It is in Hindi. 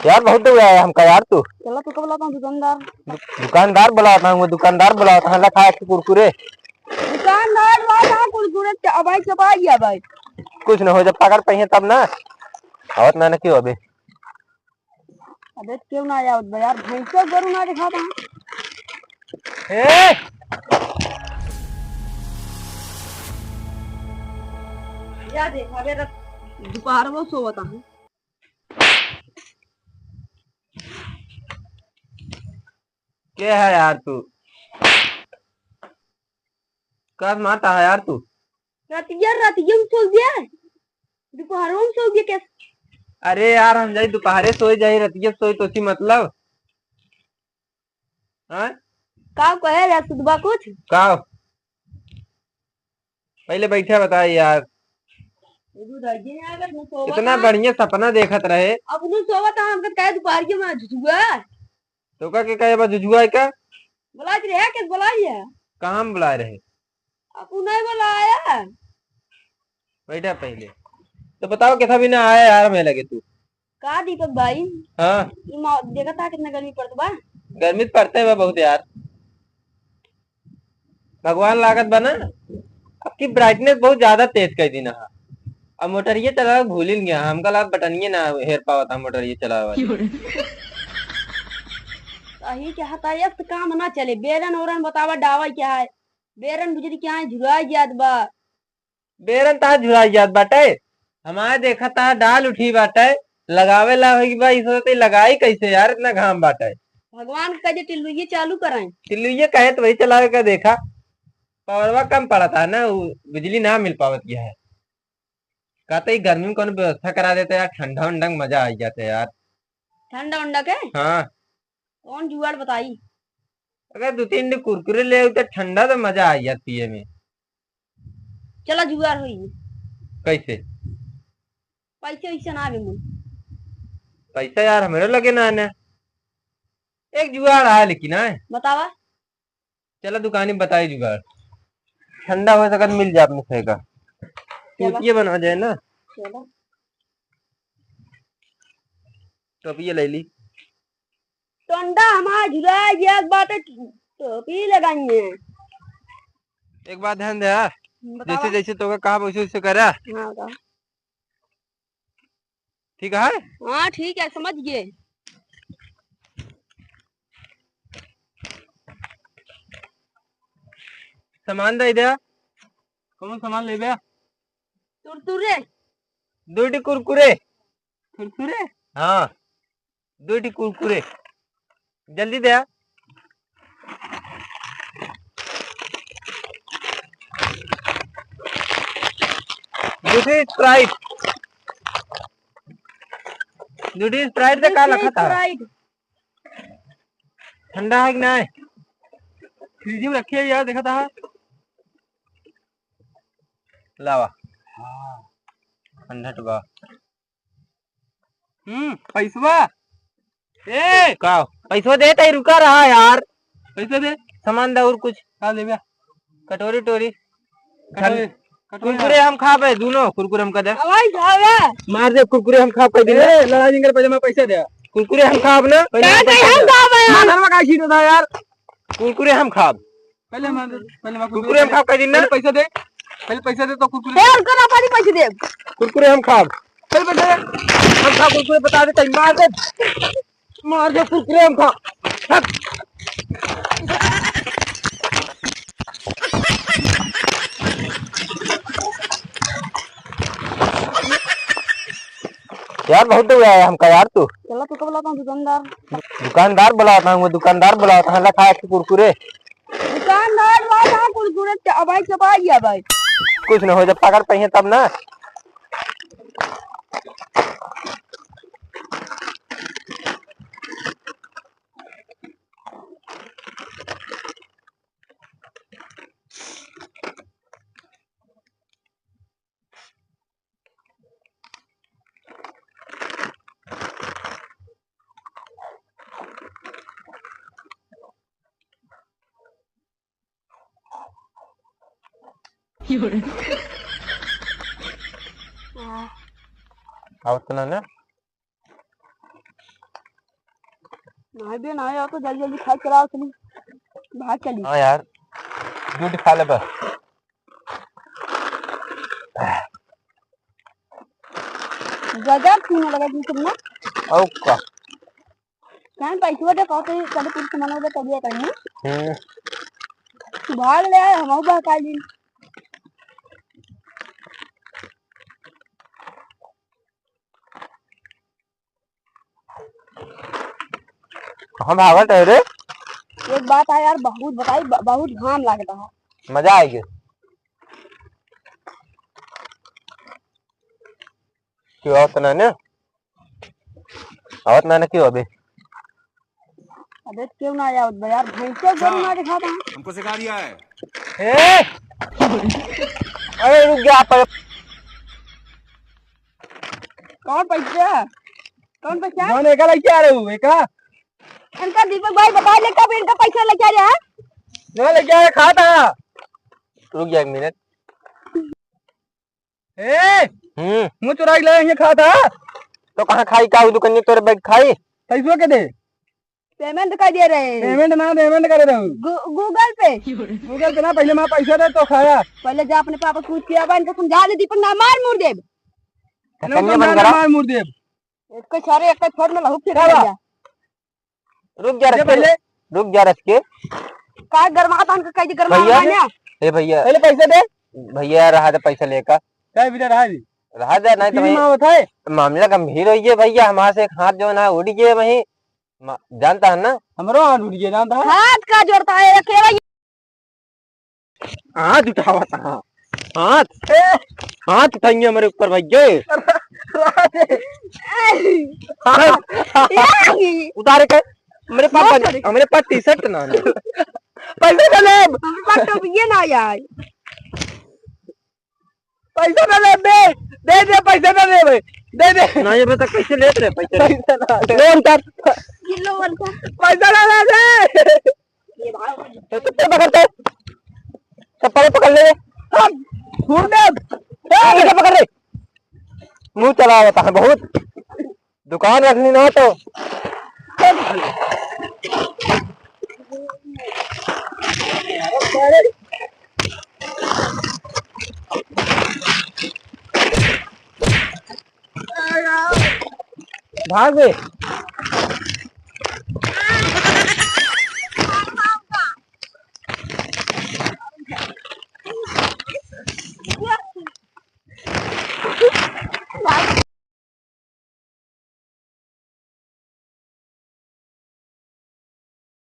यार बहुत हो गया है हमका यार। तू चलो तो बुलाता हूँ दुकानदार। दुकानदार बुलाता हूँ, दुकानदार बुलाता हूँ, खाया के कुरकुरे। दुकानदार वाला कुरकुरे भाई चपा गया भाई। कुछ न हो, जब पकड़ पाइए तब ना आवत ना क्यों अबे। अबे क्यों ना आया यार, भैंसा गरु ना दिखाता हूँ। या देखा बे दोपहर वो सोता हूँ। क्या है यार तू, कब मारता है यार तू? रातिया में सो गया, दोपहर में सो गया कैसे? अरे यार हम जाई दोपहरे सोई जाई रतिया सोई तो मतलब का कहे रे सुधबा कुछ का पहले बैठे बताए यार। इतना बढ़िया सपना देखत रहे। अब नु सोवत हम कहे दोपहर के में झुझुआ तो का के कहे बा जुजुआ का बुला रहे के बुलाइए। कहां बुला रहे? अब नहीं बुलाया। बैठा पहले तो बताओ कैसा भी ना आया यार हमें लगे तू। का दीपक भाई? हाँ देखा था कितना गर्मी पड़ता बा। गर्मी तो पड़ते है बहुत यार। भगवान लागत बना आपकी ब्राइटनेस बहुत ज्यादा तेज कर दी ना। अब मोटरिये चला भूल ही गया हमका लाभ बटनिये ना हेर पावा था मोटरिये चला सही चाहता है तो काम ना चले। बेरन ओरन बतावा डावा क्या है? बेरन बुजरी क्या है झुरा याद बा। बेरन ता झुरा याद बाटे हमारे देखा था डाल उठी बाटे लगावे ला होगी भाई सोचते लगाई कैसे यार इतना घाम बाटे। भगवान का जो टिल्लुये चालू कराएं। टिल्लुये कहे तो वही चलावे का देखा पावरवा कम पड़ा था ना, बिजली ना मिल पावत किया है। कहते ही गर्मी में कौन व्यवस्था करा देते यार, ठंडा उंडा मजा आ जाता यार। ठंडा उंडा के हाँ कौन जुगाड़ बताई? अगर 2-3 दिन कुरकुरे ले तो ठंडा तो मजा आ जाती पिए में। चला जुगाड़ हुई कैसे? पैसे वैसे ना आवे मुझ पैसा यार हमें लगे ना आने एक जुगाड़ है लेकिन है बतावा। चलो दुकानी बताई जुगाड़ ठंडा हो सकता मिल जाए अपने सही का टूटिए बना जाए ना। चलो टोपिए ले ली ठंडा हमारा झुरा ये बात टोपी लगाएंगे। एक बात ध्यान दे यार, जैसे जैसे तो कहा वैसे वैसे करा। हाँ ठीक है। हाँ ठीक है समझ गए। सामान दे दिया कौन सामान ले गया? तुरतुरे 2 कुरकुरे कुरकुरे हाँ 2 कुरकुरे जल्दी दे। दूसरी स्प्राइट से का रखा था ठंडा है कि ना? फ्रिज में रखी है यार देखा था लावा ठंडा टुका। पैसवा ए का पैसवा दे तई रुका रहा यार। पैसा दे सामान दा और कुछ का ले गया कटोरी टोरी कुरकुरे हम खा पे दोनों कुरकुरे हम का दे मार दे कुरकुरे हम खा पे दिले लड़ा जिंगर पहले मैं पैसा दे कुरकुरे हम खाब ना यार कुरकुरे हम खाब पहले कुरकुरे हम खाब दिन ना पैसा दे पहले पैसा दे तो कुरकुरे पैसे दे कुरकुरे हम खाब पहले पैसा दे हम खा कुरकुरे बता दे मार दे कुरकुरे हम खा यार बहुत हो गया है हमका यार। तू चलो तो बुलाता हूँ दुकानदार बुलाता हूँ, दुकानदार बुलाता हूँ, खाया के कुरकुरे। दुकानदार वाला कुरकुरे भाई चपा गया भाई। कुछ न हो, जब पकड़ पाइए तब ना। आवत ना नहीं बे ना यार, तो जल्दी जल्दी खा चलाओ चली, भाग चली। हाँ यार, दूध खा ले बस। गजब पीने लगा तुम ना। और का कहीं पैसे दे कहते चले कुछ सामान दे तबिया कहीं हम्म। भाग ले आए हम बहका दी। हम भागत है रे। एक बात है यार, बहुत बताई बहुत घाम लगता है। मजा आएगी। क्यों आवत ना ने? आवत ना ने क्यों अबे? अबे क्यों ना आया यार, भैंसे गोरू ना दिखाता है। हमको सिखा दिया है। ए! अरे रुक जा पर। कौन पैसे है? कौन पैसा? कौन एका लेके आ रहे हो? एका? इनका दीपक भाई बता ले कब इनका पैसा लेके आ रहा है? ना लेके आया खाता। रुक जा एक मिनट। ए! मुँह चुरा के लाए खाता। तो कहाँ खाई का दुकान तोरे बैठ खाई? पैसों के दे। पेमेंट कर दे रहे हैं। पेमेंट करे रहो। गूगल पे। गूगल पे ना, पहले मैं पैसा दे तो खाया। पहले जा अपने पापा पूछ के अब इनको समझा दे, दीपक ना मार मुड़ दे। मार मुड़ दे। इसको सारे एक छोड़ में लहू फिर जा। रुक जा रख के। रुक जा रख के। का गरमा था उनका कई गरमा है। ए भैया पहले पैसे दे। भैया रहा दे पैसा लेकर। क्या भी रहा दे नहीं तो मामला गंभीर हो गया भैया। हमारे से एक हाथ जो ना उड़ गए वही, जानता है ना? हमारो हाथ उड़ गया जानता है? हाथ का जोड़ता है अकेला। हाथ उठावा था। हाथ उठाएंगे हमारे ऊपर भैया। उतारे के मेरे पास टी शर्ट ना पैसे ये ना यार, पैसा ना ले दे पैसा ना ले भाई दे ना। ये बता कैसे ले रहे पैसा ना लोन कर किलो वाला पैसा ना दे। ये भाई तो पकड़ते चप्पल पकड़ ले। छोड़ दे पकड़ ले। मुंह चला होता है बहुत। दुकान रखनी ना तो भाग गए।